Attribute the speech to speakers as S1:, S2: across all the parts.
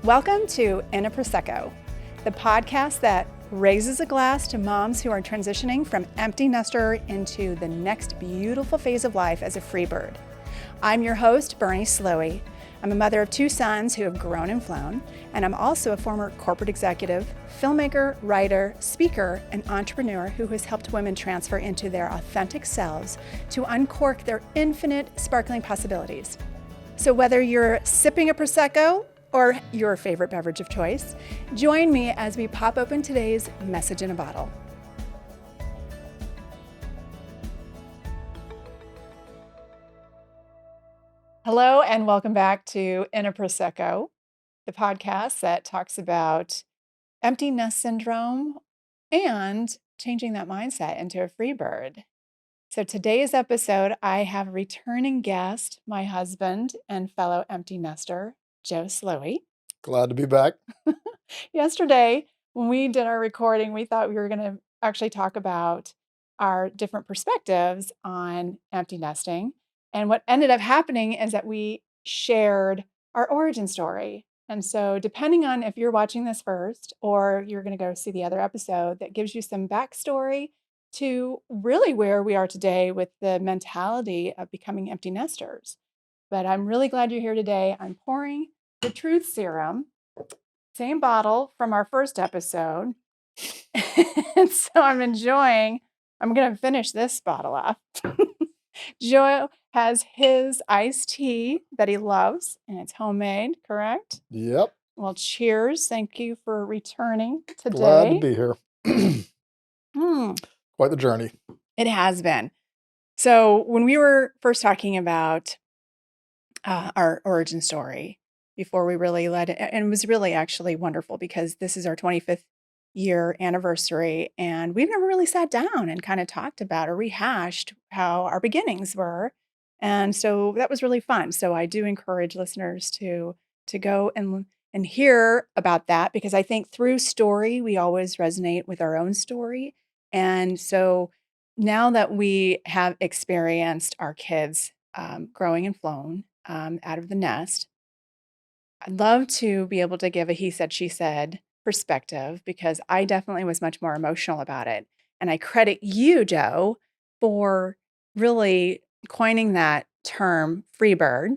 S1: Welcome to A Prosecco, the podcast that raises a glass to moms who are transitioning from empty nester into the next beautiful phase of life as a free bird. I'm your host, Berni Slowey. I'm a mother of two sons who have grown and flown, and I'm also a former corporate executive, filmmaker, writer, speaker, and entrepreneur who has helped women transfer into their authentic selves to uncork their infinite sparkling possibilities. So whether you're sipping a Prosecco or your favorite beverage of choice, join me as we pop open today's message in a bottle. Hello, and welcome back to A Prosecco, the podcast that talks about empty nest syndrome and changing that mindset into a free bird. So today's episode, I have a returning guest, my husband and fellow empty nester, Joe Slowey.
S2: Glad to be back.
S1: Yesterday, when we did our recording, we thought we were going to actually talk about our different perspectives on empty nesting. And what ended up happening is that we shared our origin story. And so depending on if you're watching this first or you're going to go see the other episode, that gives you some backstory to really where we are today with the mentality of becoming empty nesters. But I'm really glad you're here today. I'm pouring the truth serum, same bottle from our first episode. And so I'm going to finish this bottle off. Joe has his iced tea that he loves, and it's homemade, correct?
S2: Yep.
S1: Well, cheers. Thank you for returning today.
S2: Glad to be here. Quite the journey.
S1: It has been. So when we were first talking about our origin story, before we really let it, and it was really actually wonderful because this is our 25th year anniversary, and we've never really sat down and kind of talked about or rehashed how our beginnings were. And so that was really fun. So I do encourage listeners to go and hear about that, because I think through story, we always resonate with our own story. And so now that we have experienced our kids growing and flown out of the nest, I'd love to be able to give a he said, she said perspective, because I definitely was much more emotional about it. And I credit you, Joe, for really coining that term free bird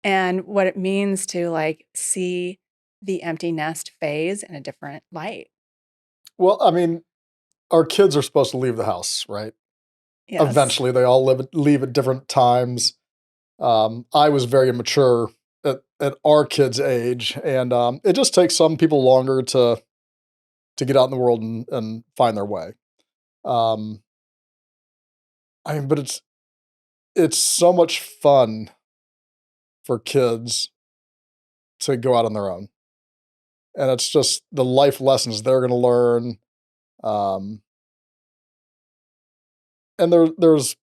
S1: and what it means to see the empty nest phase in a different light.
S2: Well, I mean, our kids are supposed to leave the house, right?
S1: Yes.
S2: Eventually, they all leave at different times. I was very immature at our kids' age, and it just takes some people longer to get out in the world and find their way. But it's so much fun for kids to go out on their own, and it's just the life lessons they're going to learn. And there's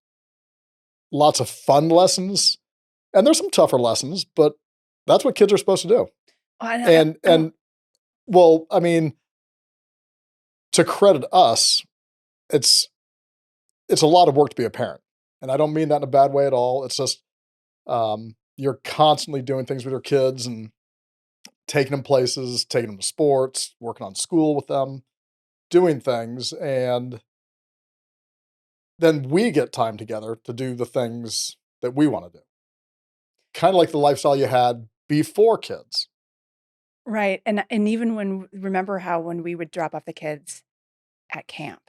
S2: lots of fun lessons, and there's some tougher lessons, but that's what kids are supposed to do. Well, I mean, to credit us, it's a lot of work to be a parent, and I don't mean that in a bad way at all. It's just you're constantly doing things with your kids and taking them places, taking them to sports, working on school with them, doing things, and then we get time together to do the things that we want to do. Kind of like the lifestyle you had before kids.
S1: Right. And even remember how when we would drop off the kids at camp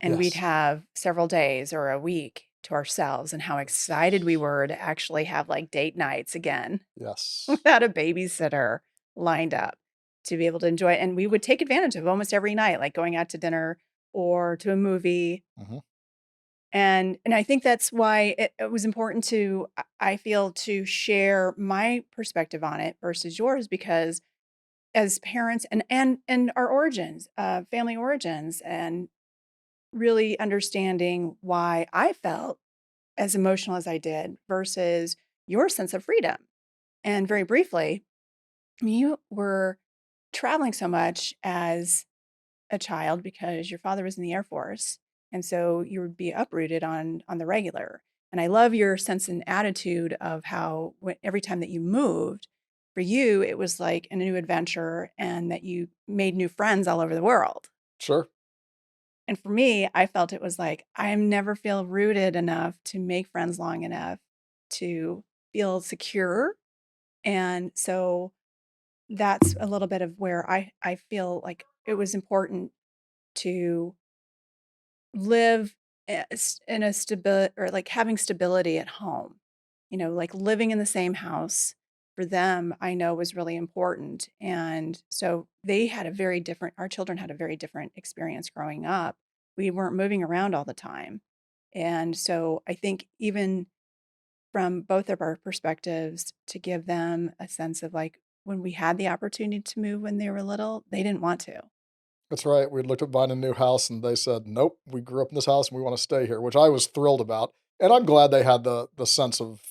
S1: and we'd
S2: Yes.
S1: have several days or a week to ourselves, and how excited we were to actually have date nights again
S2: Yes.
S1: without a babysitter lined up to be able to enjoy it. And we would take advantage of almost every night, like going out to dinner or to a movie.
S2: Mhm.
S1: And I think that's why it was important I feel, to share my perspective on it versus yours, because as parents and our origins, family origins, and really understanding why I felt as emotional as I did versus your sense of freedom. And very briefly, you were traveling so much as a child because your father was in the Air Force. And so you would be uprooted on the regular. And I love your sense and attitude of how every time that you moved, For you, it was like a new adventure and that you made new friends all over the world.
S2: Sure.
S1: And for me, I felt it was like, I never feel rooted enough to make friends long enough to feel secure. And so that's a little bit of where I feel like it was important to live in a stability or like having stability at home. Like living in the same house for them, I know was really important. And so they had a very different, our children had a very different experience growing up. We weren't moving around all the time. And so I think even from both of our perspectives, to give them a sense of like when we had the opportunity to move when they were little, they didn't want to.
S2: That's right. We looked at buying a new house and they said, "Nope, we grew up in this house and we wanna stay here," which I was thrilled about, and I'm glad they had the sense of,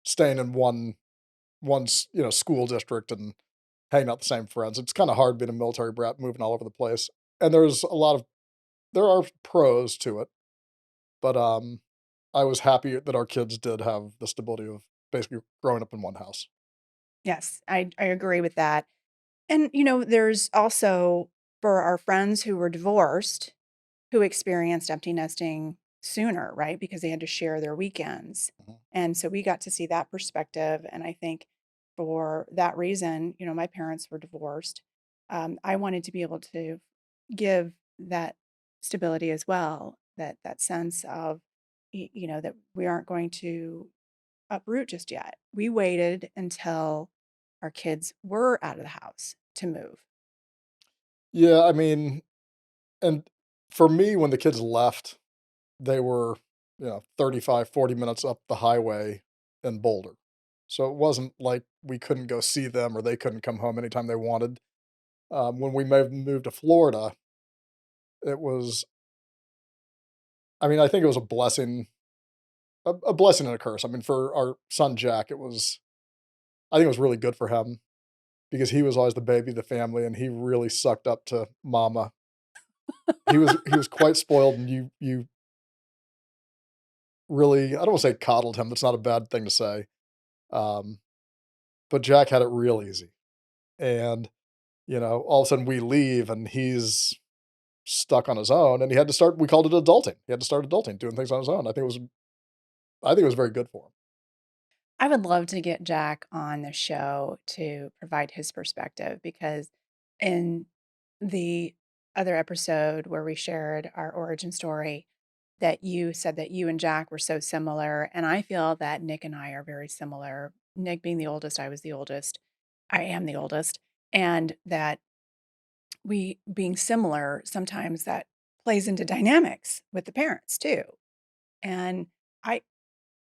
S2: staying in school district and hanging out with the same friends. It's kinda hard being a military brat moving all over the place, and there are pros to it, but, I was happy that our kids did have the stability of basically growing up in one house.
S1: Yes, I agree with that. And, there's also for our friends who were divorced, who experienced empty nesting sooner, right? Because they had to share their weekends.
S2: Mhm.
S1: And so we got to see that perspective. And I think for that reason, my parents were divorced. I wanted to be able to give that stability as well, that sense of, that we aren't going to uproot just yet. We waited until our kids were out of the house to move.
S2: Yeah, I mean, and for me, when the kids left, they were, 35, 40 minutes up the highway in Boulder. So it wasn't like we couldn't go see them or they couldn't come home anytime they wanted. When we moved to Florida, it was, I mean, I think it was a blessing, a blessing and a curse. I mean, for our son Jack, I think it was really good for him because he was always the baby of the family and he really sucked up to mama. He was quite spoiled and you really, I don't want to say coddled him. That's not a bad thing to say. Um, but Jack had it real easy. And, all of a sudden we leave and he's stuck on his own and we called it adulting. He had to start adulting, doing things on his own. I think it was very good for him.
S1: I would love to get Jack on the show to provide his perspective because in the other episode where we shared our origin story, that you said that you and Jack were so similar. And I feel that Nick and I are very similar. Nick being the oldest, I was the oldest. I am the oldest. And that we being similar, sometimes that plays into dynamics with the parents too. And I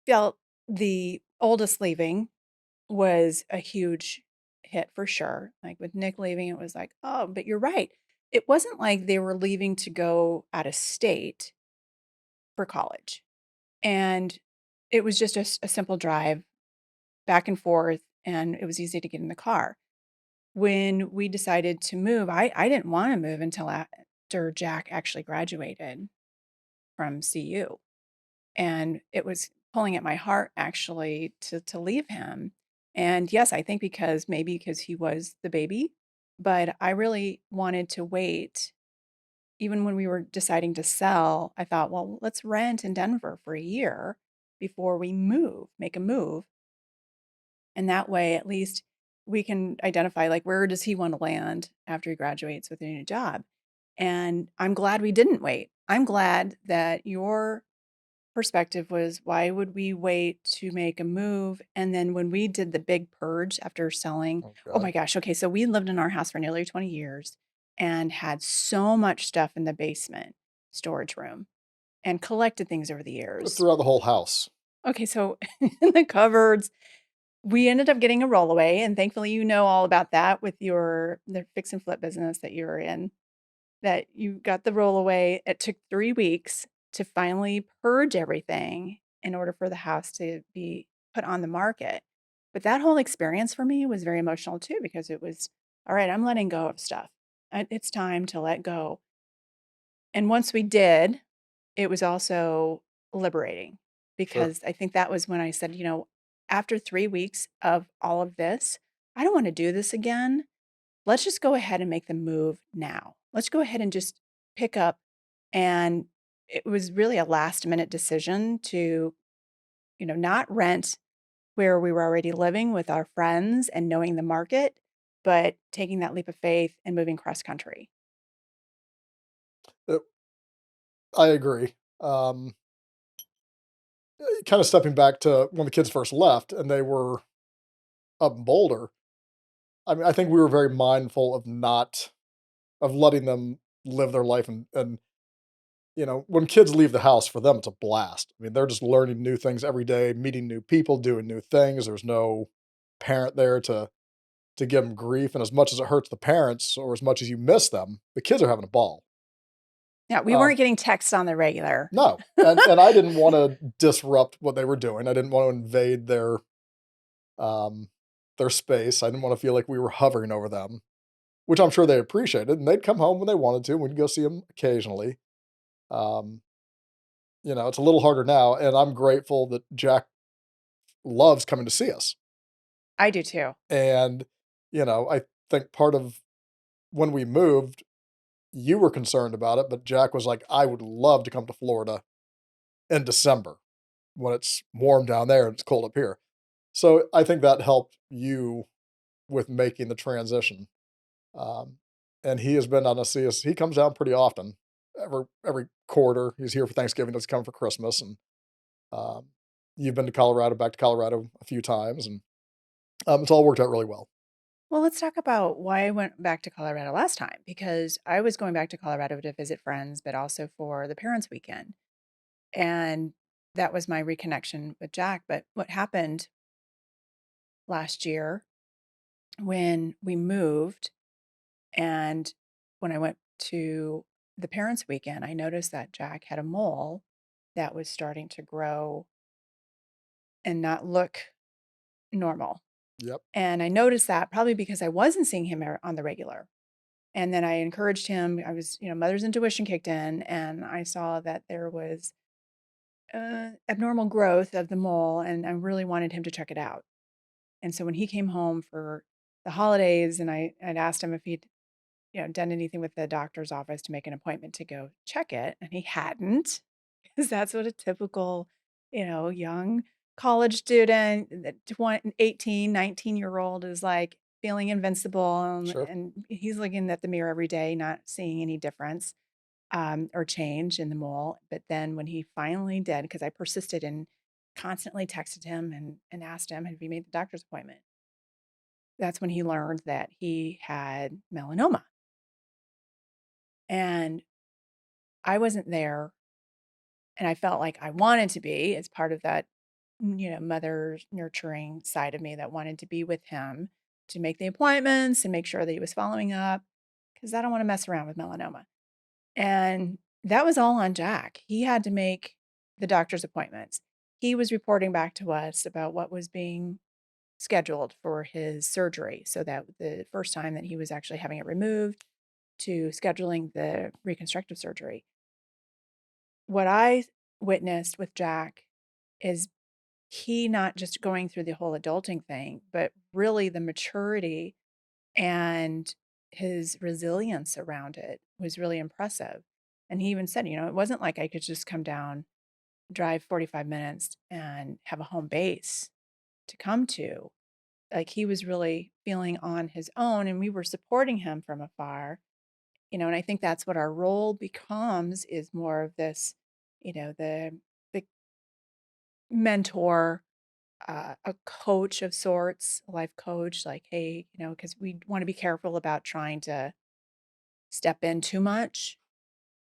S1: felt the oldest leaving was a huge hit for sure. Like with Nick leaving, it was like, oh, but you're right. It wasn't like they were leaving to go out of state for college. And it was just a simple drive back and forth, and it was easy to get in the car. When we decided to move, I didn't want to move until after Jack actually graduated from CU. And it was pulling at my heart actually to leave him. And yes, I think maybe because he was the baby, but I really wanted to wait. Even when we were deciding to sell, I thought, well, let's rent in Denver for a year before we make a move. And that way, at least we can identify like where does he want to land after he graduates with a new job. And I'm glad we didn't wait. I'm glad that your perspective was why would we wait to make a move? And then when we did the big purge after selling,
S2: Oh
S1: oh
S2: god.
S1: my gosh, okay, so we lived in our house for nearly 20 years and had so much stuff in the basement storage room and collected things over the years.
S2: Throughout the whole house.
S1: Okay, so in the cupboards, we ended up getting a rollaway, and thankfully you know all about that with the fix and flip business that you were in, that you got the rollaway. It took 3 weeks to finally purge everything in order for the house to be put on the market. But that whole experience for me was very emotional too because it was, "All right, I'm letting go of stuff. It's time to let go." And once we did, it was also liberating
S2: Sure.
S1: because I think that was when I said, after 3 weeks of all of this, I don't wanna do this again. Let's just go ahead and make the move now. Let's go ahead and just pick up." And it was really a last minute decision to, not rent where we were already living with our friends and knowing the market, but taking that leap of faith and moving cross country.
S2: Uh, I agree. Kinda stepping back to when the kids first left and they were up in Boulder, I mean, I think we were very mindful of not of letting them live their life and when kids leave the house, for them, it's a blast. I mean, they're just learning new things every day, meeting new people, doing new things. There's no parent there to give them grief, and as much as it hurts the parents or as much as you miss them, the kids are having a ball.
S1: Yeah, we
S2: Um,
S1: weren't getting texts on the regular.
S2: no, and I didn't wanna disrupt what they were doing. I didn't wanna invade um, their space. I didn't wanna feel like we were hovering over them, which I'm sure they appreciated, and they'd come home when they wanted to, and we'd go see them occasionally. Um, it's a little harder now, and I'm grateful that Jack loves coming to see us.
S1: I do too.
S2: And, I think part of when we moved, you were concerned about it, but Jack was like, "I would love to come to Florida in December when it's warm down there and it's cold up here." So I think that helped you with making the transition. Um, and he has been down to see us. He comes down pretty often, every quarter. He's here for Thanksgiving. Does come for Christmas, and um, you've been to Colorado, back to Colorado a few times, and it's all worked out really well.
S1: Well, let's talk about why I went back to Colorado last time, because I was going back to Colorado to visit friends, but also for the parents' weekend. And that was my reconnection with Jack. But what happened last year when we moved and when I went to the parents' weekend, I noticed that Jack had a mole that was starting to grow and not look normal.
S2: Yep,
S1: And I noticed that probably because I wasn't seeing him on the regular. And then I encouraged him. I was, mother's intuition kicked in, and I saw that there was abnormal growth of the mole, and I really wanted him to check it out. And so when he came home for the holidays, and I'd asked him if he'd, done anything with the doctor's office to make an appointment to go check it, and he hadn't, because that's what a typical, young college student, that 18, 19-year-old is like feeling invincible.
S2: sure.
S1: And he's looking at the mirror every day, not seeing any difference or change in the mole. But then when he finally did, because I persisted and constantly texted him and asked him, have you made the doctor's appointment? That's when he learned that he had melanoma. And I wasn't there. And I felt like I wanted to be as part of that, mother nurturing side of me that wanted to be with him to make the appointments and make sure that he was following up, because I don't want to mess around with melanoma. And that was all on Jack. He had to make the doctor's appointments. He was reporting back to us about what was being scheduled for his surgery. So that the first time that he was actually having it removed to scheduling the reconstructive surgery. What I witnessed with Jack is he not just going through the whole adulting thing, but really the maturity and his resilience around it was really impressive. And he even said, it wasn't like I could just come down, drive 45 minutes, and have a home base to come to. Like, he was really feeling on his own, and we were supporting him from afar. And I think that's what our role becomes, is more of this, the mentor, a coach of sorts, a life coach, like, hey, because we want to be careful about trying to step in too much.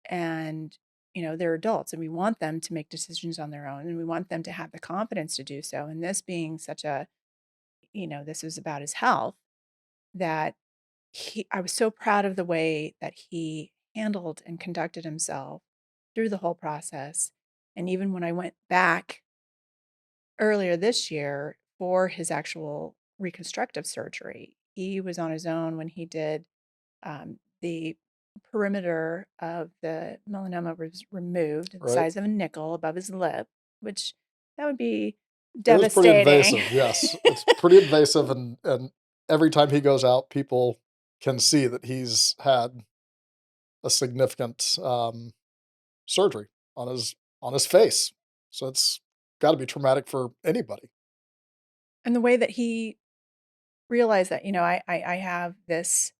S1: And, they're adults and we want them to make decisions on their own, and we want them to have the confidence to do so. And this being such a, this was about his health, that I was so proud of the way that he handled and conducted himself through the whole process. And even when I went back earlier this year for his actual reconstructive surgery, he was on his own when he did the perimeter of the melanoma was removed, the
S2: Right.
S1: size of a nickel above his lip, which that would be
S2: It is pretty
S1: devastating.
S2: invasive, yes. It's pretty invasive, and every time he goes out, people can see that he's had a significant, surgery on his face. So it's gotta be traumatic for anybody.
S1: And the way that he realized that, I have this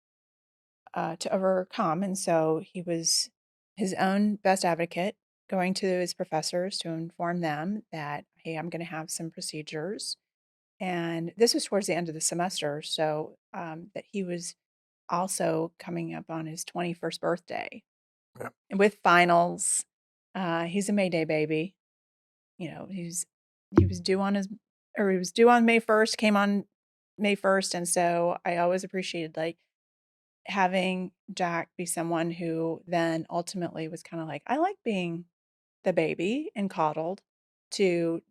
S1: to overcome. And so he was his own best advocate, going to his professors to inform them that, hey, I'm going to have some procedures. And this was towards the end of the semester. So that he was also coming up on his 21st birthday
S2: Yeah,
S1: and with finals. He's a May Day baby. He was due on his, or he was due on May 1st, came on May 1st. And so I always appreciated like having Jack be someone who then ultimately was kind of like, I like being the baby and coddled, to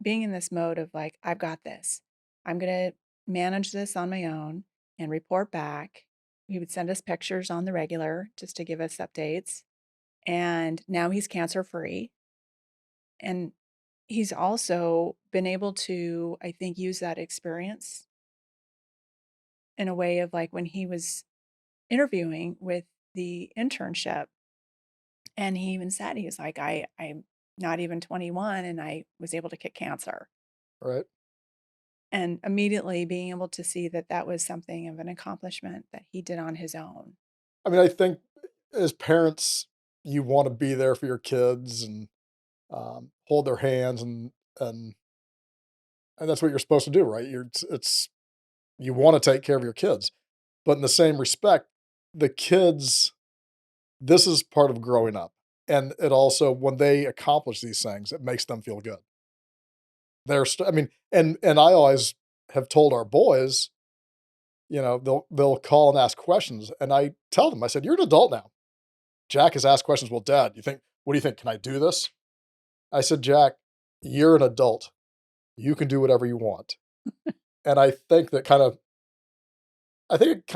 S1: being in this mode of like, I've got this. I'm going to manage this on my own and report back. He would send us pictures on the regular just to give us updates. And now he's cancer free. And he's also been able to, I think, use that experience in a way of like when he was interviewing with the internship. And he even said, he was like, I'm not even 21 and I was able to kick cancer.
S2: right.
S1: And immediately being able to see that that was something of an accomplishment that he did on his own.
S2: I mean, I think as parents, you wanna be there for your kids and, hold their hands, and and that's what you're supposed to do, right? It's you wanna take care of your kids, but in the same respect, the kids, this is part of growing up, and it also, when they accomplish these things, it makes them feel good. I mean, and I always have told our boys, they'll call and ask questions, and I tell them, I said, "You're an adult now." Jack has asked questions, "Well, Dad, what do you think? Can I do this?" I said, "Jack, you're an adult. You can do whatever you want." And I think it kind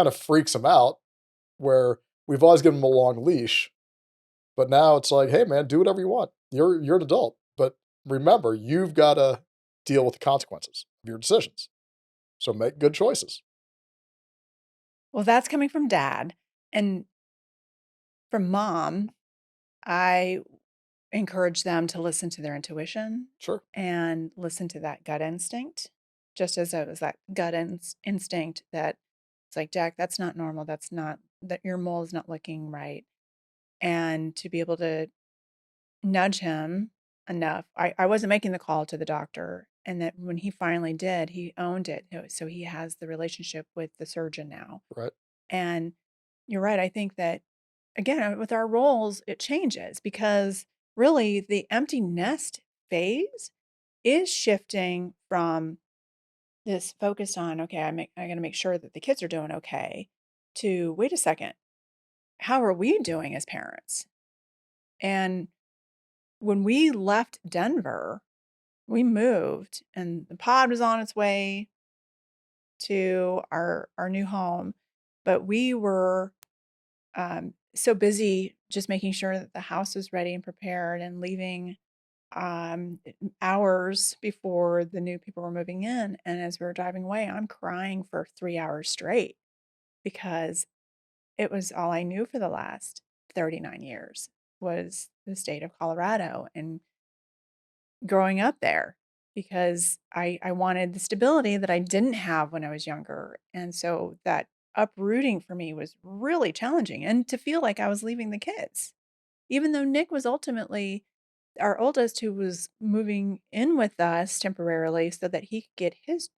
S2: of freaks him out, where we've always given him a long leash, but now it's like, "Hey, man, do whatever you want. You're an adult, but remember, you've gotta deal with the consequences of your decisions. So make good choices."
S1: Well, that's coming from dad. And from mom, I encourage them to listen to their intuition
S2: Sure.
S1: and listen to that gut instinct, just as it was that instinct that it's like, Jack, that's not normal. That's not, that your mole is not looking right. And to be able to nudge him enough. I wasn't making the call to the doctor. And that when he finally did, he owned it. So he has the relationship with the surgeon now.
S2: Right.
S1: And you're right. I think that, again, with our roles, it changes because really the empty nest phase is shifting from this focus on, okay, I got to make sure that the kids are doing okay, to wait a second, how are we doing as parents? And when we left Denver, we moved and the pod was on its way to our new home, but we were so busy just making sure that the house was ready and prepared and leaving hours before the new people were moving in. And as we were driving away, I'm crying for 3 hours straight because it was all I knew for the last 39 years was the state of Colorado and growing up there because I wanted the stability that I didn't have when I was younger. And so that uprooting for me was really challenging and to feel like I was leaving the kids. Even though Nick was ultimately our oldest who was moving in with us temporarily so that he could get his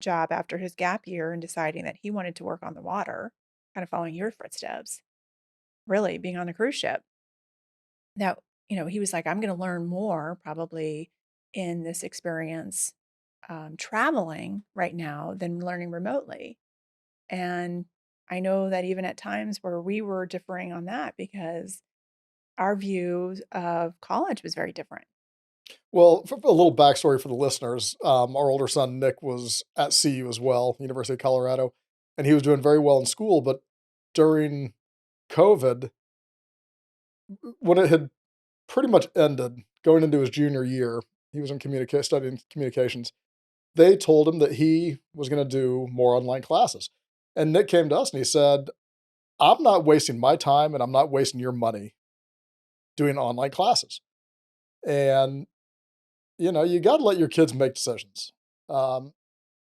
S1: job after his gap year and deciding that he wanted to work on the water, kind of following your footsteps, really being on a cruise ship. Now, he was like, I'm going to learn more probably in this experience traveling right now than learning remotely. And I know that even at times where we were differing on that because our view of college was very different.
S2: Well, for a little backstory for the listeners, our older son, Nick, was at CU as well, University of Colorado, and he was doing very well in school, but during COVID, when it had pretty much ended, going into his junior year, He was in studying communications. They told him that he was gonna do more online classes. And Nick came to us and he said, "I'm not wasting my time and I'm not wasting your money doing online classes." And, you gotta let your kids make decisions. Um,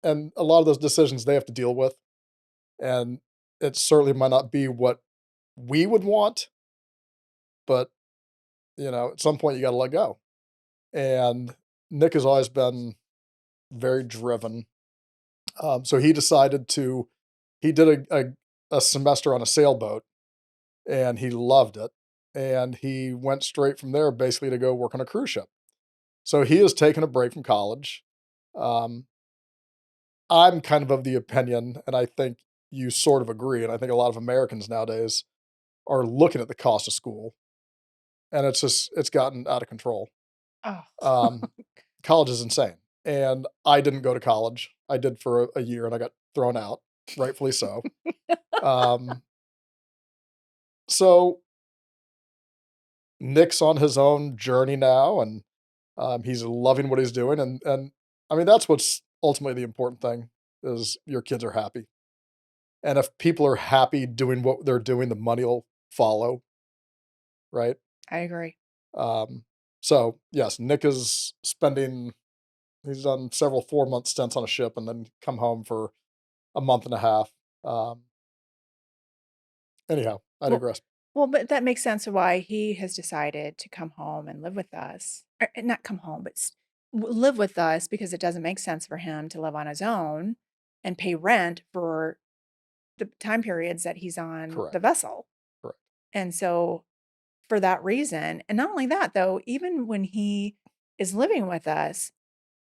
S2: and a lot of those decisions they have to deal with, and it certainly might not be what we would want, but, at some point you gotta let go. And Nick has always been very driven. So he did a semester on a sailboat and he loved it. And he went straight from there basically to go work on a cruise ship. So he has taken a break from college. Um, I'm kind of the opinion, and I think you sort of agree, and I think a lot of Americans nowadays are looking at the cost of school, and it's gotten out of control.
S1: Oh.
S2: Um, College is insane, and I didn't go to college. I did for a year, and I got thrown out, rightfully so. Um, so Nick's on his own journey now, and he's loving what he's doing, and I mean that's what's ultimately the important thing is your kids are happy, and if people are happy doing what they're doing, the money will follow, right?
S1: I agree.
S2: Um, so yes, Nick is spending. He's done several 4 month stints on a ship, and then come home for a month and a half. Um, Anyhow, I
S1: Well
S2: digress.
S1: well, but that makes sense of why he has decided to come home and live with us. Not come home, but live with us because it doesn't make sense for him to live on his own and pay rent for the time periods that he's on the
S2: Correct.
S1: vessel.
S2: Correct.
S1: And so for that reason, and not only that though, even when he is living with us,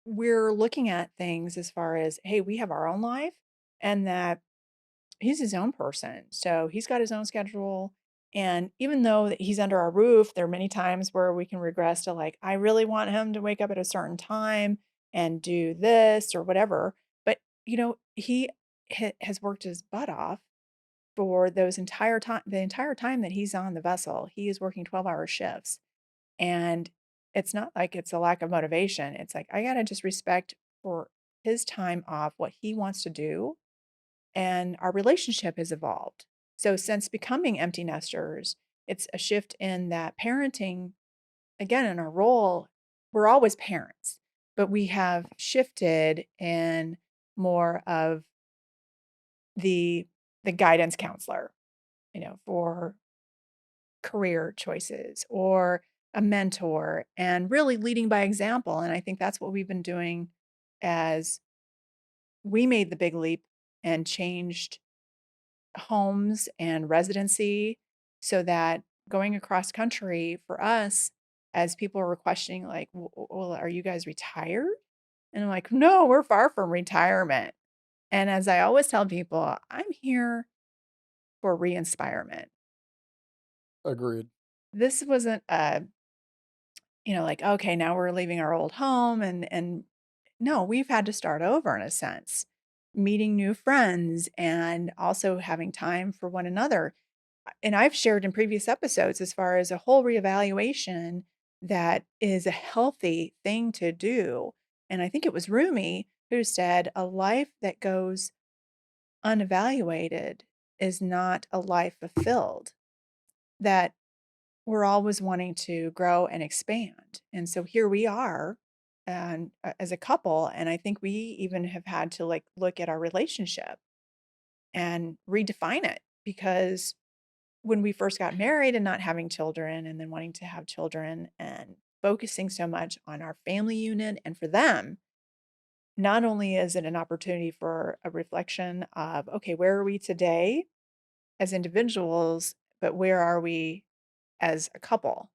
S1: we're looking at things as far as, hey, we have our own life and that he's his own person. So he's got his own schedule. And even though that he's under our roof, there are many times where we can regress to like, I really want him to wake up at a certain time and do this or whatever. But, he has worked his butt off for the entire time that he's on the vessel. He is working 12-hour shifts. And it's not like it's a lack of motivation. It's like, I got to just respect for his time off, what he wants to do, and our relationship has evolved. So since becoming empty nesters, it's a shift in that parenting, again, in our role, we're always parents, but we have shifted in more of the the guidance counselor, for career choices or a mentor and really leading by example. And I think that's what we've been doing as we made the big leap and changed homes and residency so that going across country for us, as people were questioning, like, well, are you guys retired? And I'm like, no, we're far from retirement. And as I always tell people, I'm here for re inspirement.
S2: Agreed.
S1: This wasn't like, okay, now we're leaving our old home and no, we've had to start over in a sense, meeting new friends and also having time for one another. And I've shared in previous episodes as far as a whole reevaluation that is a healthy thing to do. And I think it was Rumi who said a life that goes unevaluated is not a life fulfilled, that we're always wanting to grow and expand. And so here we are and as a couple, and I think we even have had to like look at our relationship and redefine it because when we first got married and not having children and then wanting to have children and focusing so much on our family unit and for them, not only is it an opportunity for a reflection of, okay, where are we today as individuals, but where are we as a couple?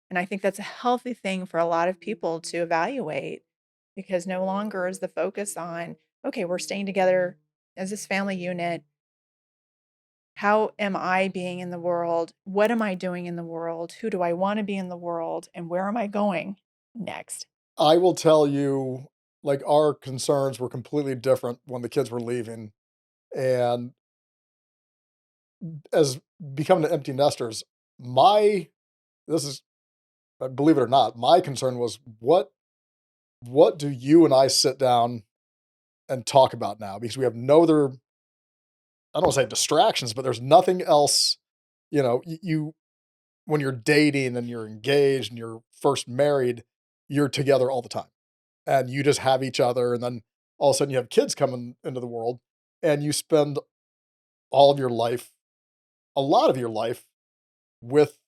S1: And I think that's a healthy thing for a lot of people to evaluate because no longer is the focus on, okay, we're staying together as this family unit. How am I being in the world? What am I doing in the world? Who do I want to be in the world? And where am I going next?
S2: I will tell you, like, our concerns were completely different when the kids were leaving, and as becoming the empty nesters, my this is believe it or not, my concern was, "What what do you and I sit down and talk about now? Because we have no other, I don't wanna say distractions, but there's nothing else, you when you're dating and you're engaged and you're first married, you're together all the time, and you just have each other, and then all of a sudden you have kids coming into the world, and you spend all of your life, a lot of your life, with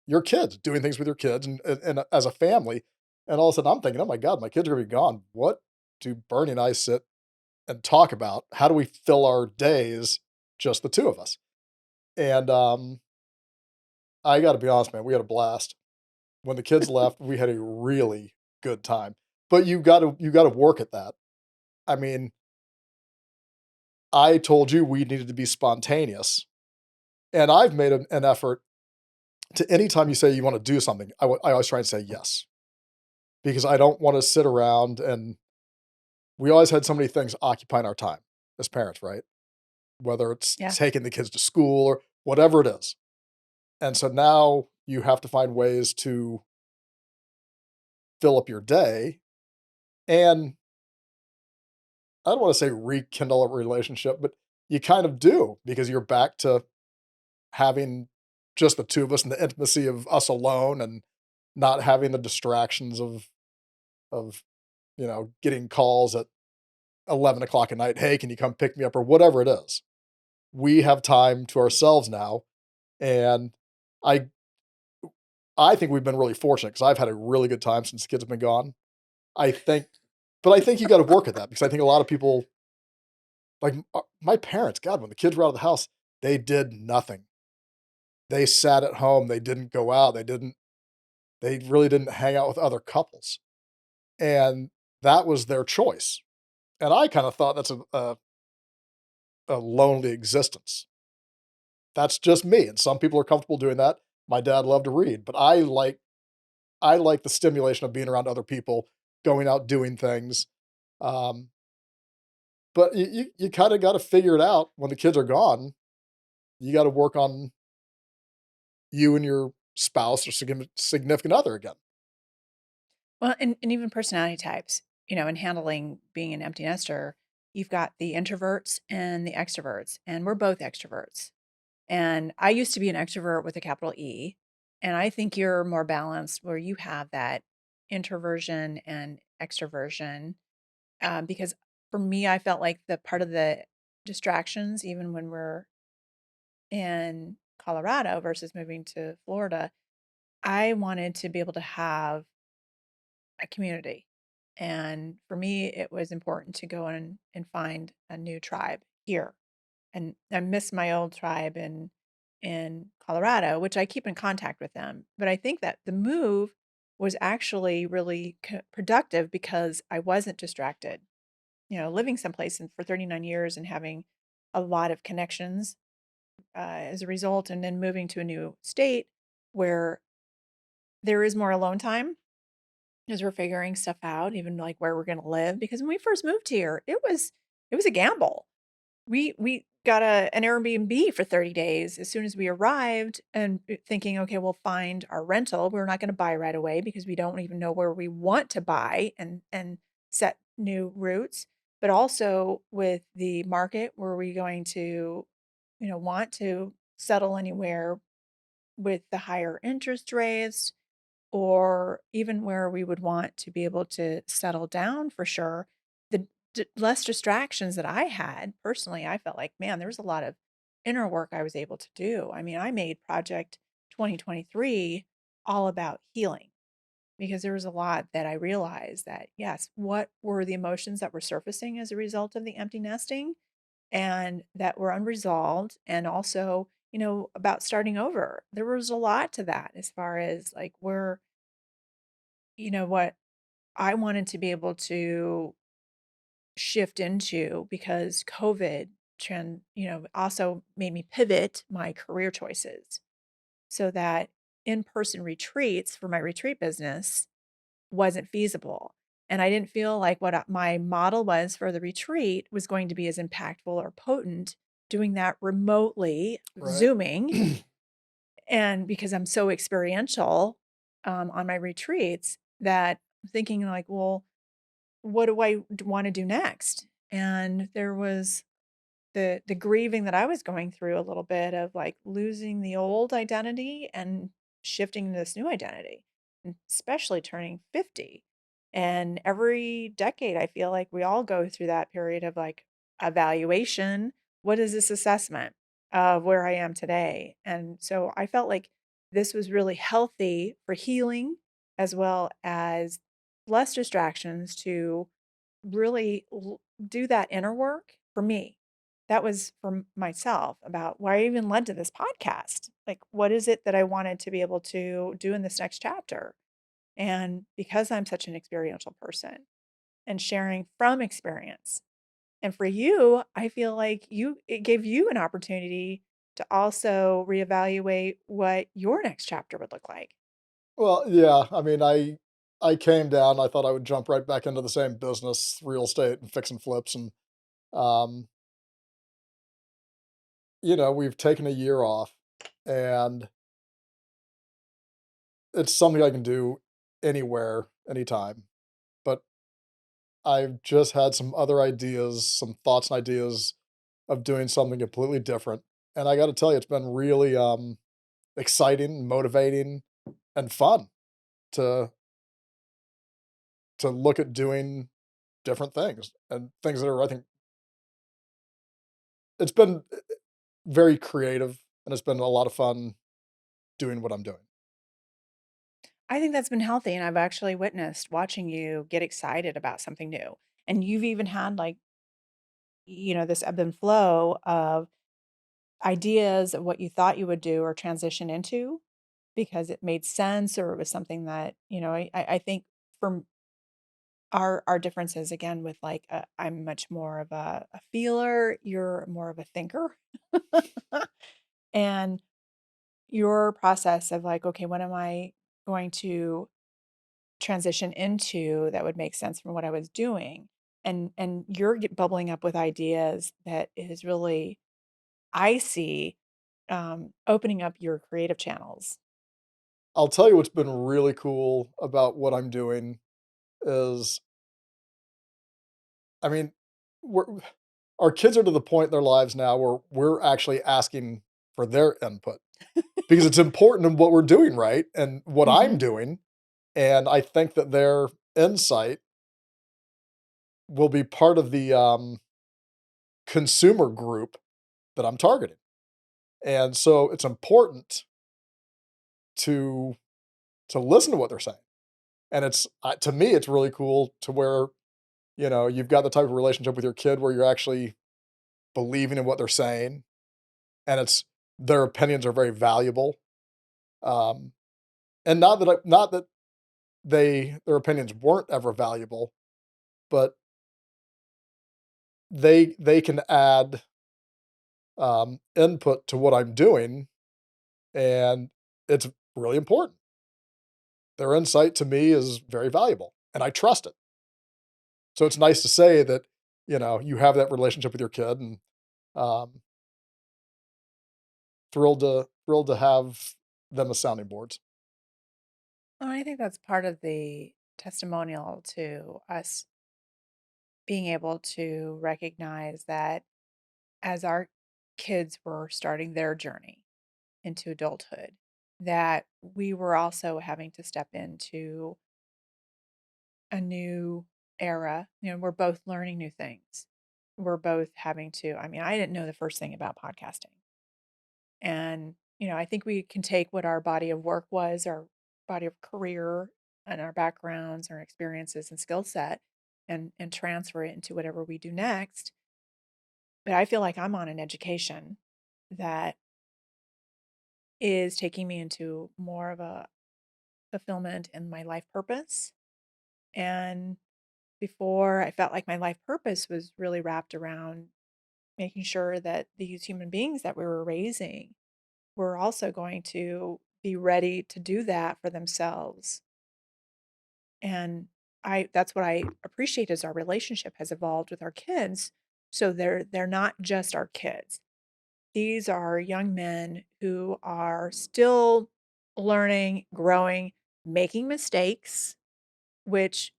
S2: your kids, doing things with your kids and as a family, and all of a sudden I'm thinking, "Oh my god, my kids are gonna be gone. What do Bernie and I sit and talk about? How do we fill our days, just the 2 of us?" And, I gotta be honest, man, we had a blast. When the kids left, we had a really good time, but you gotta work at that. I mean, I told you we needed to be spontaneous, and I've made an effort to, anytime you say you wanna do something, I always try and say yes, because I don't wanna sit around, and we always had so many things occupying our time as parents, right? Whether it's
S1: Yeah.
S2: taking the kids to school or whatever it is. And so now you have to find ways to fill up your day, and I don't wanna say rekindle a relationship, but you kind of do, because you're back to having just the 2 of us and the intimacy of us alone, and not having the distractions of, getting calls at 11 o'clock at night, "Hey, can you come pick me up?" or whatever it is. We have time to ourselves now, and I I think we've been really fortunate, because 'cause I've had a really good time since the kids have been gone. I think but I think you gotta work at that, because I think a lot of people, like, my parents, god, when the kids were out of the house, they did nothing. They sat at home, they didn't go out, they really didn't hang out with other couples, and that was their choice, and I kinda thought that's a lonely existence. That's just me, and some people are comfortable doing that. My dad loved to read, but I like the stimulation of being around other people, going out, doing things, um, but you kinda gotta figure it out when the kids are gone. You gotta work on you and your spouse or significant other again.
S1: Well, and even personality types, in handling being an empty nester, you've got the introverts and the extroverts, and we're both extroverts. And I used to be an extrovert with a capital E, and I think you're more balanced where you have that introversion and extroversion. Because for me, I felt like the part of the distractions, even when we're in Colorado versus moving to Florida, I wanted to be able to have a community. And for me, it was important to go and find a new tribe here. And I miss my old tribe in Colorado, which I keep in contact with them. But I think that the move was actually really productive because I wasn't distracted. Living someplace for 39 years and having a lot of connections as a result, and then moving to a new state where there is more alone time as we're figuring stuff out, even like where we're going to live. Because when we first moved here, it was a gamble. We got an Airbnb for 30 days as soon as we arrived, and thinking, okay, we'll find our rental. We're not going to buy right away because we don't even know where we want to buy and set new routes. But also with the market, were we going to, want to settle anywhere with the higher interest rates, or even where we would want to be able to settle down for sure. The less distractions that I had personally, I felt like, man, there was a lot of inner work I was able to do. I mean, I made Project 2023 all about healing, because there was a lot that I realized that, yes, what were the emotions that were surfacing as a result of the empty nesting and that were unresolved, and also, about starting over. There was a lot to that as far as like where, what I wanted to be able to shift into, because COVID also made me pivot my career choices so that in-person retreats for my retreat business wasn't feasible. And I didn't feel like what my model was for the retreat was going to be as impactful or potent doing that remotely,
S2: Right.
S1: Zooming. And because I'm so experiential on my retreats, that I'm thinking like, well, what do I want to do next? And there was the grieving that I was going through a little bit of like losing the old identity and shifting to this new identity, and especially turning 50. And every decade, I feel like we all go through that period of like evaluation. What is this assessment of where I am today? And so I felt like this was really healthy for healing as well as less distractions to really do that inner work for me. That was for myself about why I even led to this podcast. Like, what is it that I wanted to be able to do in this next chapter? And because I'm such an experiential person and sharing from experience. And for you, I feel like it gave you an opportunity to also reevaluate what your next chapter would look like.
S2: Well, yeah, I mean, I came down, I thought I would jump right back into the same business, real estate and fix and flips, and, um, we've taken a year off, and it's something I can do anywhere, anytime, but I've just had some other ideas, some thoughts and ideas of doing something completely different, and I gotta tell you, it's been really, exciting, motivating, and fun to look at doing different things, and things that are, I think it's been very creative, and it's been a lot of fun doing what I'm doing.
S1: I think that's been healthy, and I've actually witnessed watching you get excited about something new. And you've even had like, this ebb and flow of ideas of what you thought you would do or transition into because it made sense or it was something that, I think from our differences again with like I'm much more of a feeler, you're more of a thinker. And your process of like, okay, what am I going to transition into that would make sense from what I was doing? And you're bubbling up with ideas that is really, I see, opening up your creative channels.
S2: I'll tell you what's been really cool about what I'm doing is, I mean, we're our kids are to the point in their lives now where we're actually asking for their input because it's important in what we're doing, right? And what I'm
S1: Mhm.
S2: doing, and I think that their insight will be part of the, consumer group that I'm targeting. And so it's important to listen to what they're saying. And it's to me, it's really cool to where, you've got the type of relationship with your kid where you're actually believing in what they're saying, and it's their opinions are very valuable. Um, and not that their opinions weren't ever valuable, but they can add, input to what I'm doing, and it's really important. Their insight to me is very valuable, and I trust it. So it's nice to say that, you have that relationship with your kid, and, um, thrilled to have them as sounding boards.
S1: Well, I think that's part of the testimonial to us being able to recognize that as our kids were starting their journey into adulthood, that we were also having to step into a new era. We're both learning new things. We're both having to, I mean, I didn't know the first thing about podcasting. And, I think we can take what our body of work was, our body of career, and our backgrounds, our experiences and skill set, and transfer it into whatever we do next. But I feel like I'm on an education that is taking me into more of a fulfillment in my life purpose. And before, I felt like my life purpose was really wrapped around making sure that these human beings that we were raising were also going to be ready to do that for themselves. And that's what I appreciate is our relationship has evolved with our kids. So they're not just our kids. These are young men who are still learning, growing, making mistakes, which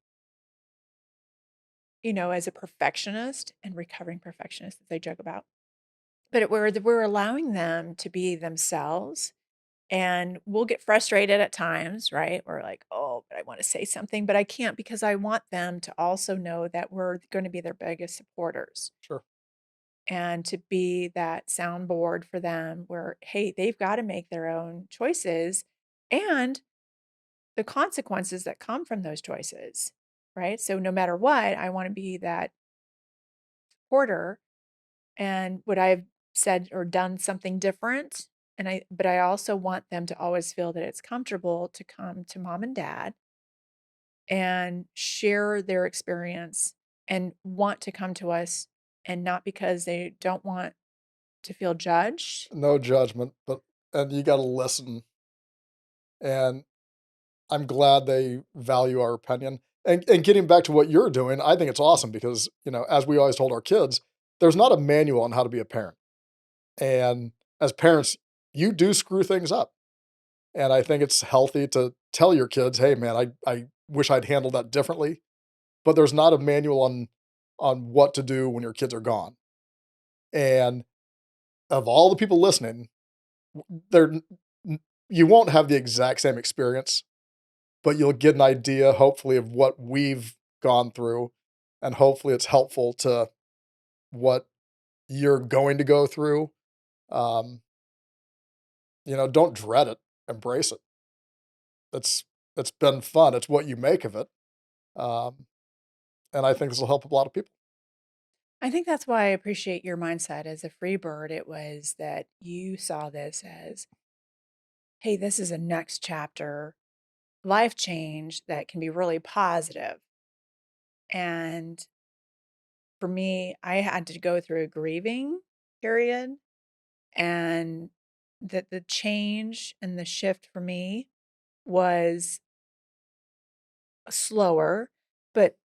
S1: as a perfectionist and recovering perfectionist, as I joke about, but we're allowing them to be themselves, and we'll get frustrated at times, right? We're like, "Oh, but I wanna say something, but I can't because I want them to also know that we're gonna be their biggest supporters."
S2: Sure.
S1: And to be that soundboard for them where, hey, they've gotta make their own choices and the consequences that come from those choices, right? So no matter what, I wanna be that supporter, and would I have said or done something different? But I also want them to always feel that it's comfortable to come to mom and dad and share their experience and want to come to us, and not because they don't want to feel judged.
S2: No judgment, but and you gotta listen, and I'm glad they value our opinion. And getting back to what you're doing, I think it's awesome because, as we always told our kids, there's not a manual on how to be a parent. And as parents, you do screw things up. And I think it's healthy to tell your kids, "Hey, man, I wish I'd handled that differently." But there's not a manual on what to do when your kids are gone. And of all the people listening, there you won't have the exact same experience, but you'll get an idea, hopefully, of what we've gone through, and hopefully it's helpful to what you're going to go through. Um, don't dread it, embrace it. It's it's been fun. It's what you make of it. Um, and I think this will help a lot of people.
S1: I think that's why I appreciate your mindset as a free bird. It was that you saw this as, hey, this is a next chapter, life change that can be really positive. And for me, I had to go through a grieving period, and that the change and the shift for me was slower, but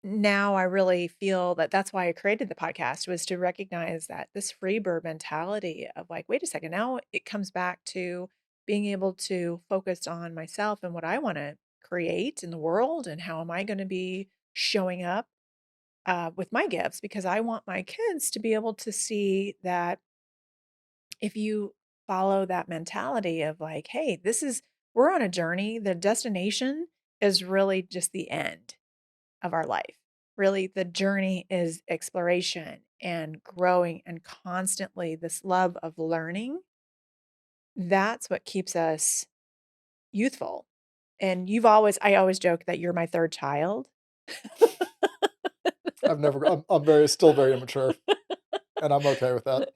S1: now I really feel that that's why I created the podcast, was to recognize that this free bird mentality of like, wait a second, now it comes back to being able to focus on myself and what I want to create in the world, and how am I going to be showing up with my gifts, because I want my kids to be able to see that if you follow that mentality of like, hey, we're on a journey, the destination is really just the end of our life. Really, the journey is exploration and growing and constantly this love of learning. That's what keeps us youthful. And I always joke that you're my third child.
S2: I'm very still very immature, and I'm okay with that.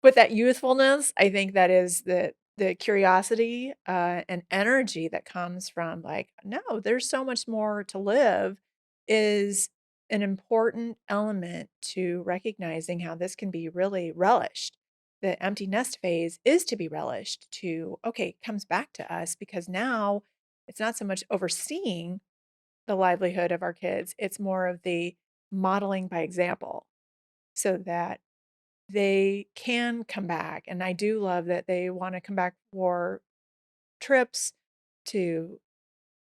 S1: But that youthfulness, I think that is the curiosity, and energy that comes from like, "No, there's so much more to live," is an important element to recognizing how this can be really relished. The empty nest phase is to be relished, to, okay, it comes back to us because now it's not so much overseeing the livelihood of our kids, it's more of the modeling by example, so that they can come back. And I do love that they wanna come back for trips, to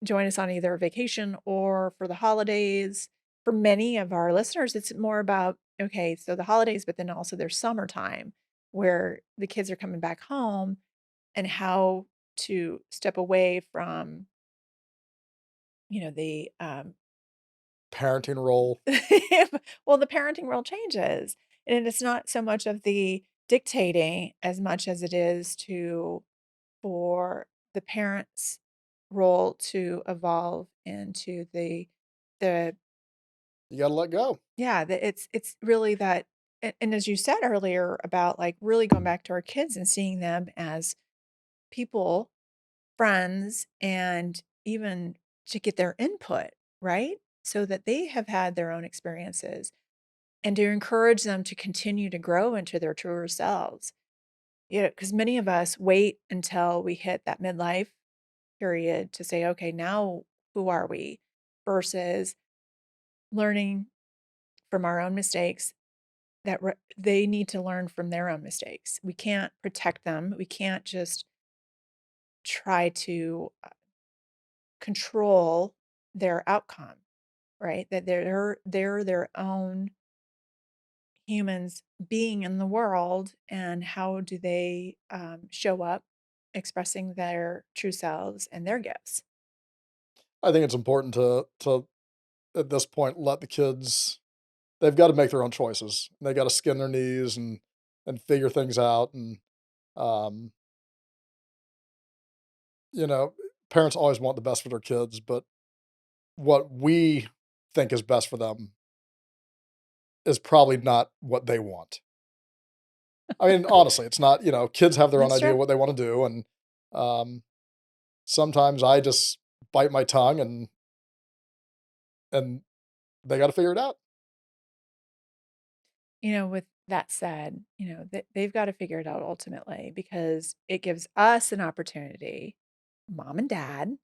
S1: join us on either a vacation or for the holidays. For many of our listeners, it's more about, okay, so the holidays, but then also there's summertime where the kids are coming back home, and how to step away from, the
S2: Parenting role.
S1: well, the parenting role changes, and it's not so much of the dictating as much as it is to for the parent's role to evolve into the
S2: You gotta let go.
S1: yeah, it's really that. And as you said earlier about like really going back to our kids and seeing them as people, friends, and even to get their input, right? So that they have had their own experiences, and to encourage them to continue to grow into their truer selves. Because many of us wait until we hit that midlife period to say, okay, now who are we? Versus learning from our own mistakes, that they need to learn from their own mistakes. We can't protect them. We can't just try to control their outcome, right? That they're their own humans being in the world, and how do they show up expressing their true selves and their gifts.
S2: I think it's important to at this point let the kids they've got to make their own choices. They got to skin their knees and figure things out. And um, you know, parents always want the best for their kids, but what we think is best for them is probably not what they want. I mean, honestly, it's not. Kids have their own
S1: That's
S2: idea
S1: true.
S2: what they want to do, and um, sometimes I just bite my tongue and they got to figure it out.
S1: With that said, they've got to figure it out ultimately, because it gives us an opportunity, mom and dad,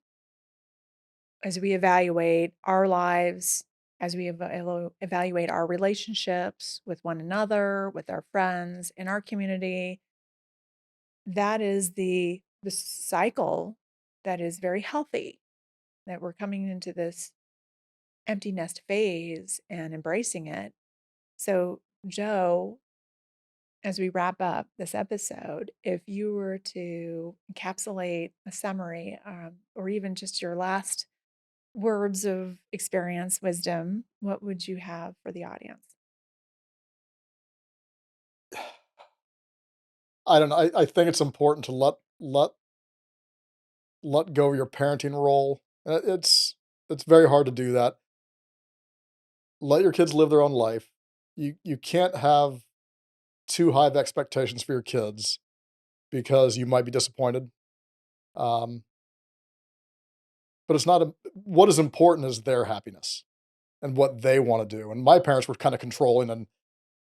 S1: as we evaluate our lives, as we evaluate our relationships with one another, with our friends, in our community. That is the cycle that is very healthy, that we're coming into this empty nest phase and embracing it. So, Joe, as we wrap up this episode, if you were to encapsulate a summary, or even just your last words of experience, wisdom, what would you have for the audience?
S2: I don't know. I think it's important to let go of your parenting role. It's very hard to do that. Let your kids live their own life. You can't have too high of expectations for your kids because you might be disappointed. Um, but it's not what is important is their happiness and what they want to do. And my parents were kind of controlling, and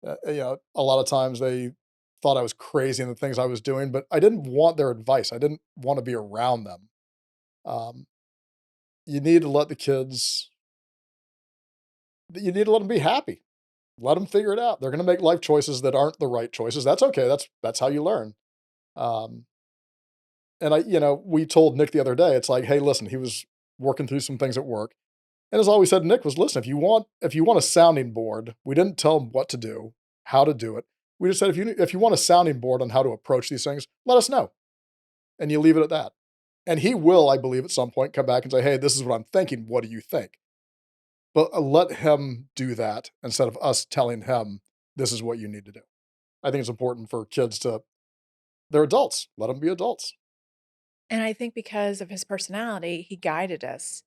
S2: a lot of times they thought I was crazy in the things I was doing, but I didn't want their advice. I didn't want to be around them. Um, you need to let the kids. You need to let them be happy. Let them figure it out. They're going to make life choices that aren't the right choices. That's okay. That's how you learn. Um, and we told Nick the other day. It's like, hey, listen, he was working through some things at work, and as always said, Nick was, listen, if you want a sounding board, we didn't tell him what to do, how to do it. We just said, if you want a sounding board on how to approach these things, let us know, and you leave it at that. And he will, I believe, at some point come back and say, hey, this is what I'm thinking. What do you think? But let him do that instead of us telling him this is what you need to do. I think it's important for kids to they're adults. Let them be adults.
S1: And I think because of his personality, he guided us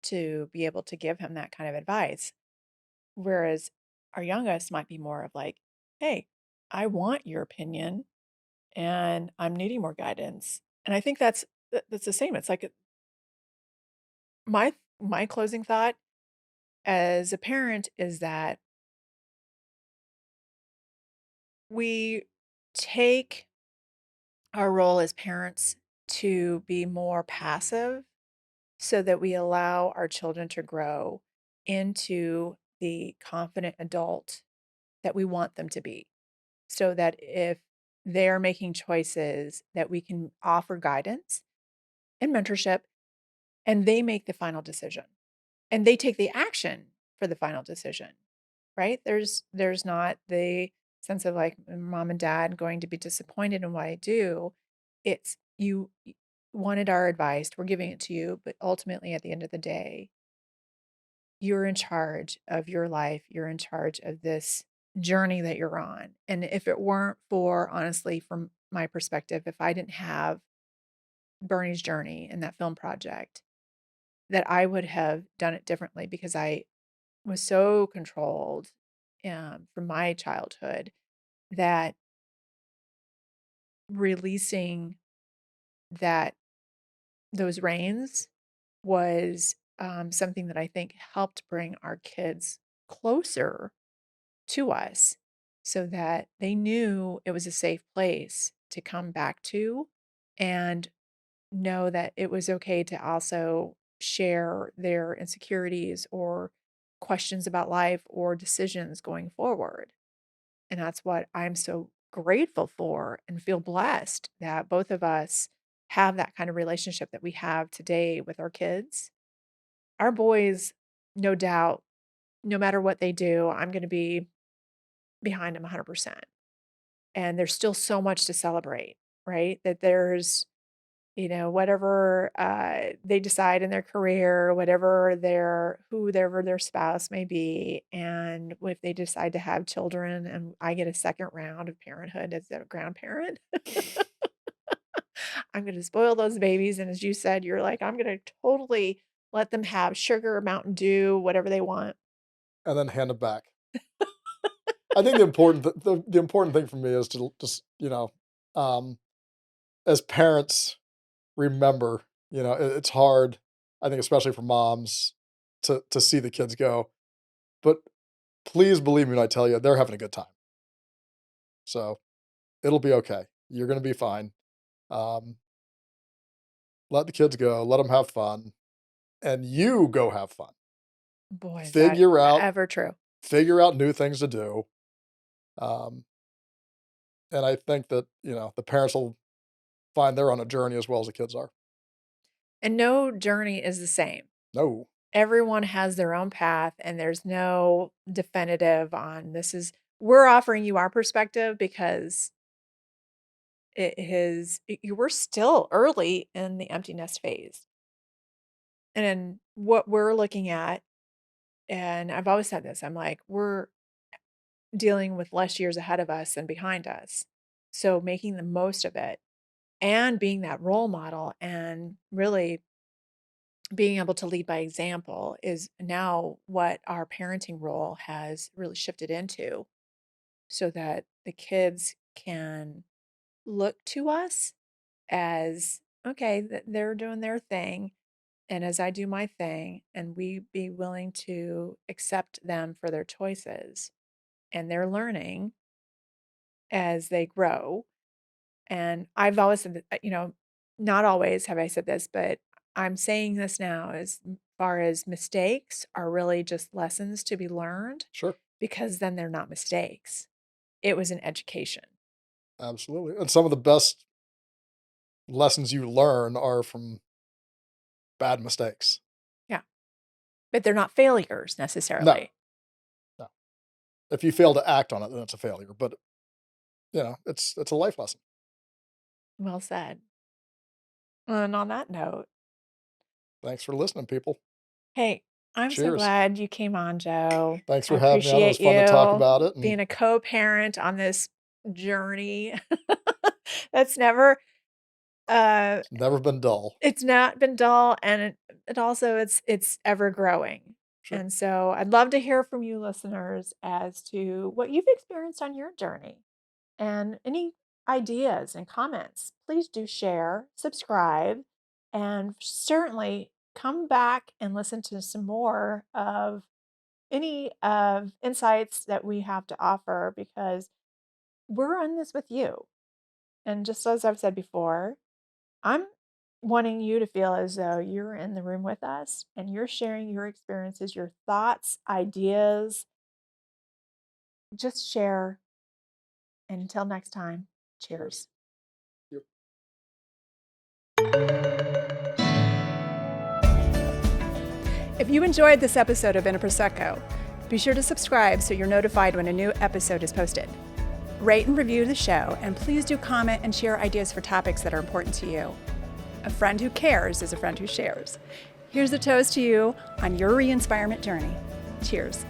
S1: to be able to give him that kind of advice. Whereas our youngest might be more of like, hey, I want your opinion and I'm needing more guidance. And I think that's the same. It's like my closing thought as a parent is that we take our role as parents to be more passive, so that we allow our children to grow into the confident adult that we want them to be. So that if they're making choices, that we can offer guidance and mentorship, and they make the final decision, and they take the action for the final decision, right? There's not the sense of like mom and dad going to be disappointed in what I do. It's you wanted our advice, we're giving it to you, but ultimately at the end of the day, you're in charge of your life. You're in charge of this journey that you're on. And if it weren't for, honestly, from my perspective, if I didn't have Bernie's journey and that film project, that I would have done it differently, because I was so controlled from my childhood, that releasing that those reins was something that I think helped bring our kids closer to us, so that they knew it was a safe place to come back to, and know that it was okay to also share their insecurities or questions about life or decisions going forward. And that's what I'm so grateful for, and feel blessed that both of us have that kind of relationship that we have today with our kids. Our boys, no doubt, no matter what they do, I'm going to be behind them 100%. And there's still so much to celebrate, right? That there's, whatever they decide in their career, whoever their spouse may be, and if they decide to have children, and I get a second round of parenthood as a grandparent, I'm going to spoil those babies. And as you said, you're like, I'm going to totally let them have sugar, Mountain Dew, whatever they want.
S2: And then hand them back. I think the important thing for me is to just, um, as parents, remember, it's hard, I think especially for moms to see the kids go, but please believe me when I tell you they're having a good time. So, it'll be okay. You're gonna be fine. Um, let the kids go, let them have fun, and you go have fun.
S1: Boy, is that
S2: Figure out
S1: ever true.
S2: figure out new things to do. Um, and I think that, the parents will find they're on a journey as well as the kids are.
S1: And no journey is the same.
S2: No,
S1: Everyone has their own path, and there's no definitive on we're offering you our perspective because we're still early in the empty nest phase. And what we're looking at, and I've always said this, I'm like, we're dealing with less years ahead of us than behind us. So making the most of it and being that role model and really being able to lead by example is now what our parenting role has really shifted into, so that the kids can look to us as, okay, they're doing their thing. And as I do my thing, and we be willing to accept them for their choices and their learning as they grow. And I've always said that, not always have I said this, but I'm saying this now as far as mistakes are really just lessons to be learned,
S2: sure,
S1: because then they're not mistakes. It was an education.
S2: absolutely. And some of the best lessons you learn are from bad mistakes.
S1: Yeah. But they're not failures
S2: No,
S1: necessarily.
S2: no. If you fail to act on it, then it's a failure. But it's a life lesson.
S1: Well said. And on that note,
S2: Thanks for listening, people.
S1: hey, I'm so
S2: Cheers.
S1: glad you came on, Joe.
S2: Thanks
S1: I
S2: for having me on. It was
S1: appreciate
S2: fun to talk
S1: you
S2: about it, and
S1: being a co-parent on this journey. That's never uh
S2: it's never been dull.
S1: it's not been dull, and it also it's ever growing.
S2: Sure.
S1: And so I'd love to hear from you listeners as to what you've experienced on your journey, and any ideas and comments. Please do share, subscribe, and certainly come back and listen to some more of any of insights that we have to offer, because we're on this with you. And just as I've said before, I'm wanting you to feel as though you're in the room with us and you're sharing your experiences, your thoughts, ideas. Just share. And until next time, cheers.
S2: Yep.
S1: If you enjoyed this episode of In a Prosecco, be sure to subscribe so you're notified when a new episode is posted. Rate and review the show, and please do comment and share ideas for topics that are important to you. A friend who cares is a friend who shares. Here's a toast to you on your re-inspirement journey. Cheers.